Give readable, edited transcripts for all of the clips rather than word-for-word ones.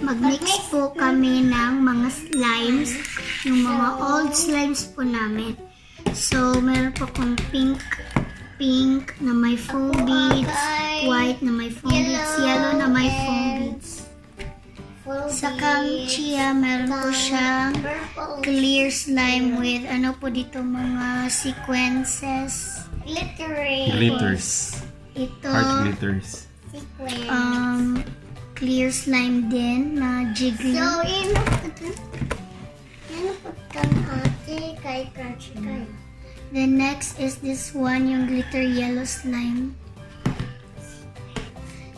mag-mix po kami ng mga slimes, yung mga old slimes po namin. So, meron po akong pink na may foam beads, white na may foam beads, yellow na may foam beads. Sa Chiah, meron po siyang clear slime with ano po dito mga sequences. Glitters. Ito, Heart glitters. clear slime din na jiggly. So, inuputkan ate kay crunchy kay. Then next is this one, yung glitter yellow slime.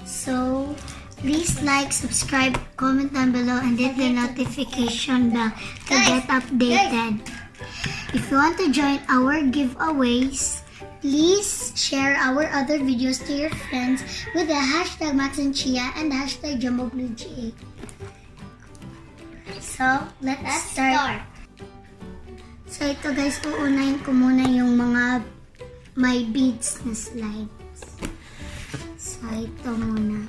So, please like, subscribe, comment down below, and hit the notification bell to get updated. If you want to join our giveaways, please share our other videos to your friends with the hashtag Max and Chiah and the hashtag JumboBlueGA. So, let's start. So, ito guys, uunahin ko muna yung mga may beads na slimes. So, ito muna.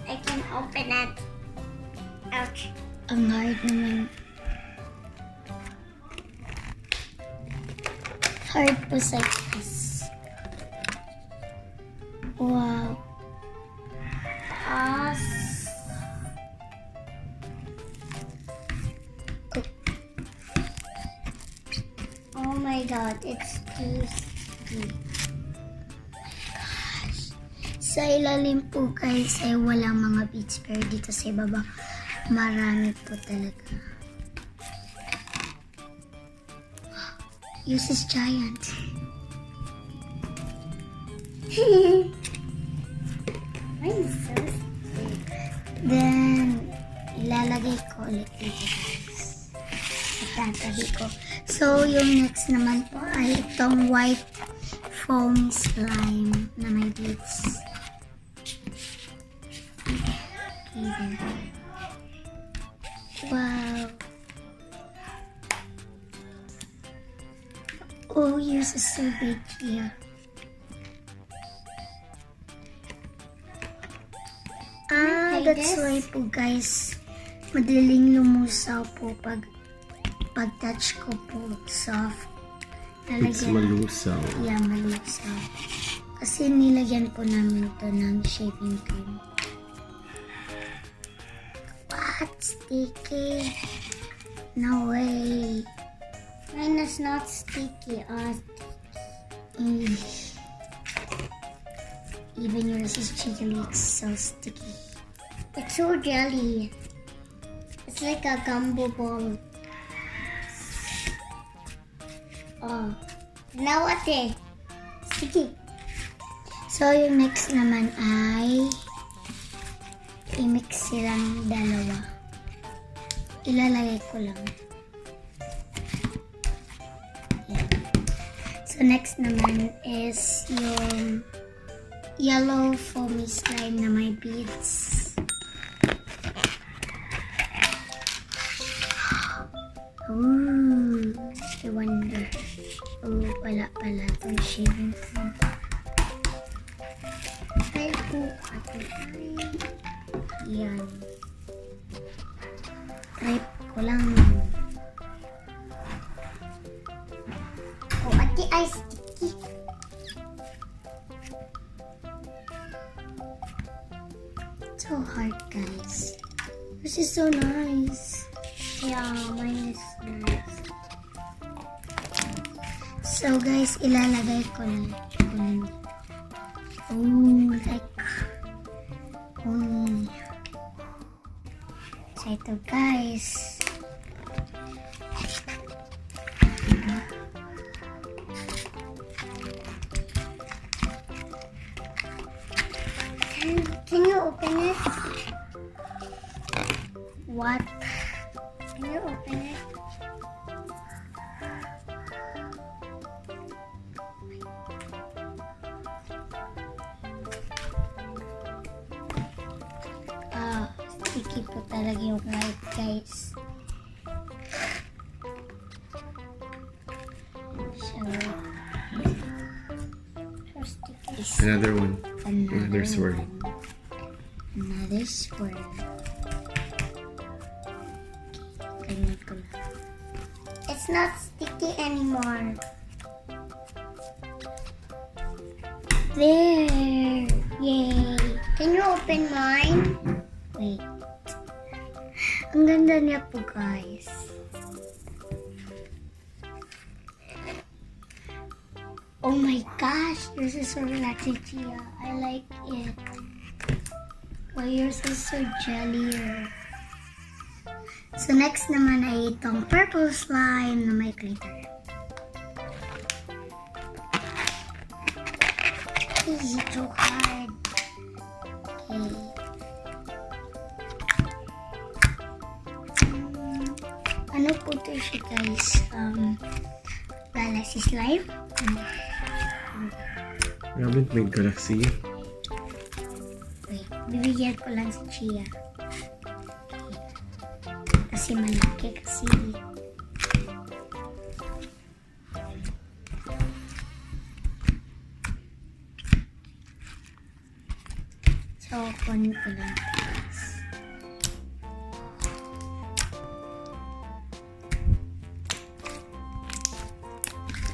I can open it. Ouch. Ang hard naman. Hard po sa this. Wow. Oh my god, it's tasty. Sa ilalim po guys ay walang mga beads, pero dito sa ibaba marami po talaga. Uses giant. Mine is so sticky. Then ilalagay ko ulit dito guys. Itatabi ko. So yung next naman po ay itong white foam slime na may beads. Wow. Oh, yours is so big here. That's why po guys, madaling lumusaw po pag touch ko po soft. It's malusaw. Yeah, malusaw. Kasi nilagyan po namin to ng shaving cream. What? Sticky? No way. Mine is not sticky. Even yours is jiggly. It's so sticky. It's so jelly. It's like a gumbo ball. Oh. Now ate. Sticky. So, yung next naman ay i-mix silang dalawa. Ilalagay ko lang. Yan. So, next naman is yung yellow foamy slime na may beads. Ooh, I wonder. Oh, pala itong shaving cream. Try po ate. Yan. Try ko lang. Oh, ate ay sticky. So hard, guys. This is so nice. Yeah, mine is nice. So guys, ilalagay ko na. Oh, like only. So ito guys. Can you open it? What? Can you open it? Sticky po talaga yung white, guys. So sticky. Another one. Another swirl. Another swirl. Ganyan ko lang. It's not sticky anymore. There! Yay! Can you open mine? Wait. Ang ganda niya po, guys. Oh my gosh! This is so relaxing, Chia. I like it. Why yours is so jellier. So next naman ay itong purple slime na may glitter. Easy, too hard. Okay. Ano po ito siya, guys? Galaxy slime? Rabbit may galaxy. Wait, bibigyan ko lang si Chia. Kasi malaki kasi. So, kunin ko lang.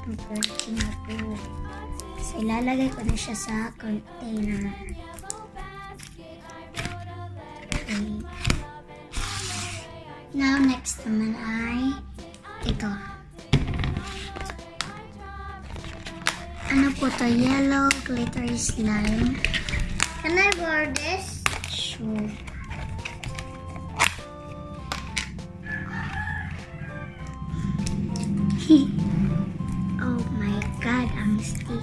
Ang na po. So, ilalagay ko na siya sa container. Okay. Now, next naman ay ito. Ano po to? Yellow glittery slime. Can I wear this? Sure. Oh my god, ang sticky.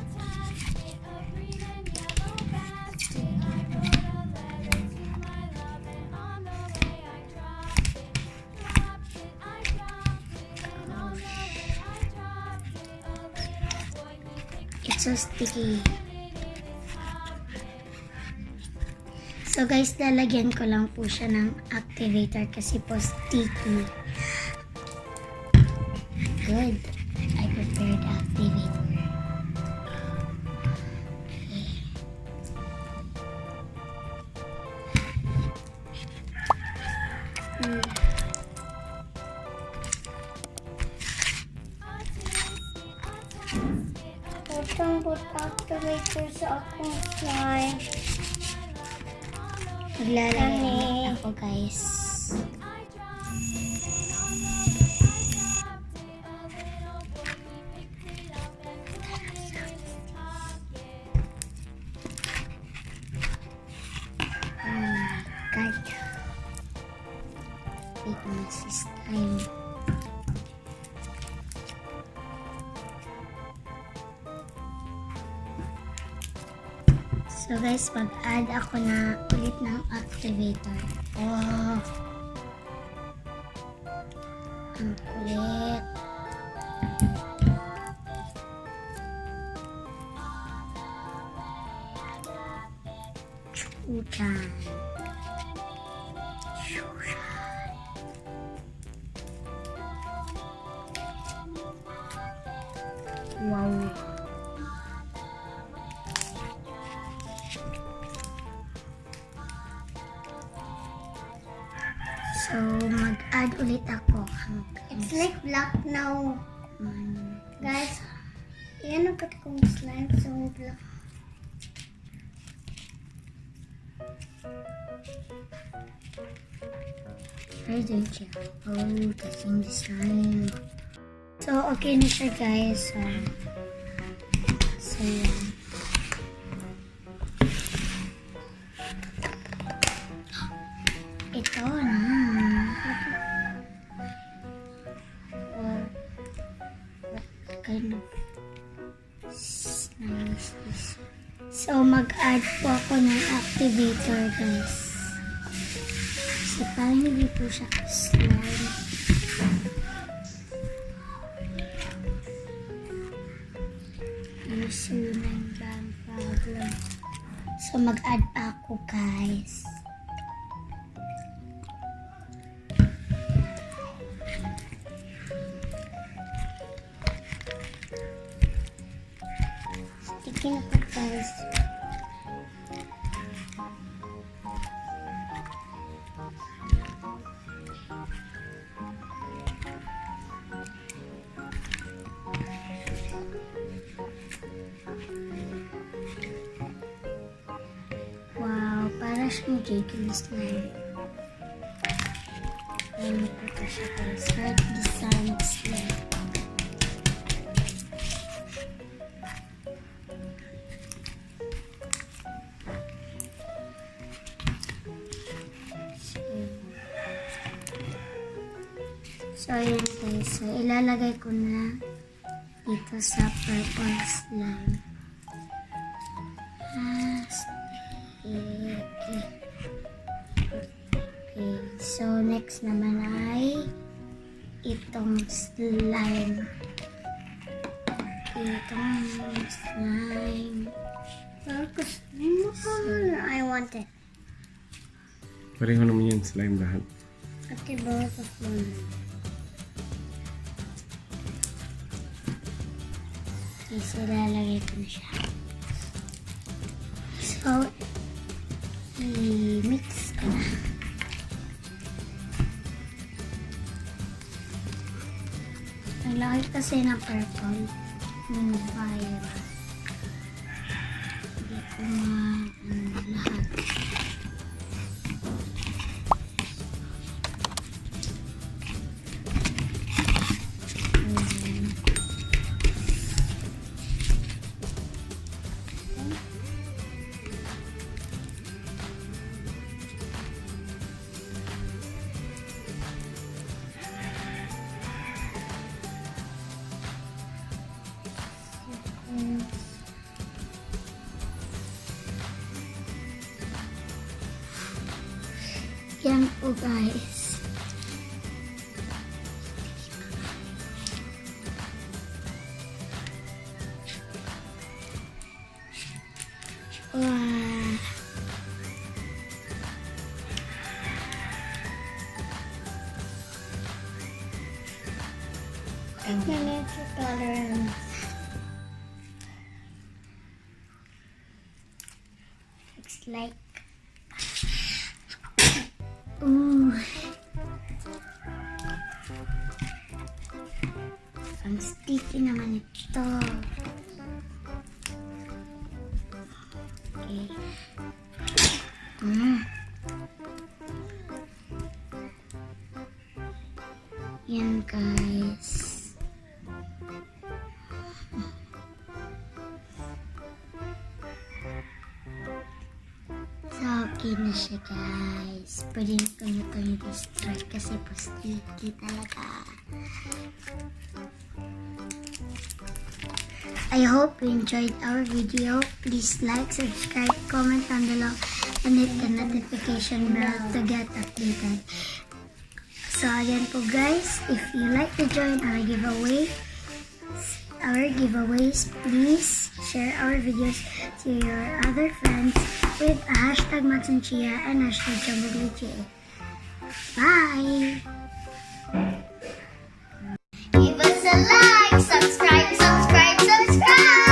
It's so sticky. So guys, lalagyan ko lang po siya ng activator kasi po sticky. Good. I prepared activator. Okay. Put activator sa akong slime. Maglalagay ako, guys. Wait, this time. So guys, mag-add ako na ulit ng activator. Oh! Ang kulit. Chuchan. Wow. So, mag-add ulit ako. It's like black now. Guys, yan ang pati kong slime. So, black. Where did you? Oh, touching the slime. So, okay na siya, guys. So yan. Ito na. What kind of slime is this? So, mag-add po ako ng activator, guys. So, parang hindi po siya slime. Sunang bang problem. So, mag-add pa ako, guys. Sticky na po, guys. crush mo, Jake, yung slime. Ano pa siya kay Heart Design Slime. So, ayan guys. So, ilalagay ko na dito sa purple slime. Okay. So, next naman ay itong slime. Itong slime. I want it. Pareho naman yan slime lahat. Okay, both of them. Okay, so lalagay ko na siya. So, i-mix ko na. Ang laki kasi ng purple. Yung fire. Hindi ko lahat. Yan po guys. Wow. Miniature tolerance. Looks like ooh. Ang sticky naman ito. Okay. Yan guys. So, okay na siya guys. Pwede ko nyo ito i-destroy kasi po sticky talaga. I hope you enjoyed our video. Please like, subscribe, comment down below, and hit the notification bell to get updated. So again po guys, if you like to join our giveaways, please share our videos to your other friends with a hashtag Max and Chiah and hashtag vidz. Bye! Give us a like, subscribe, subscribe, subscribe.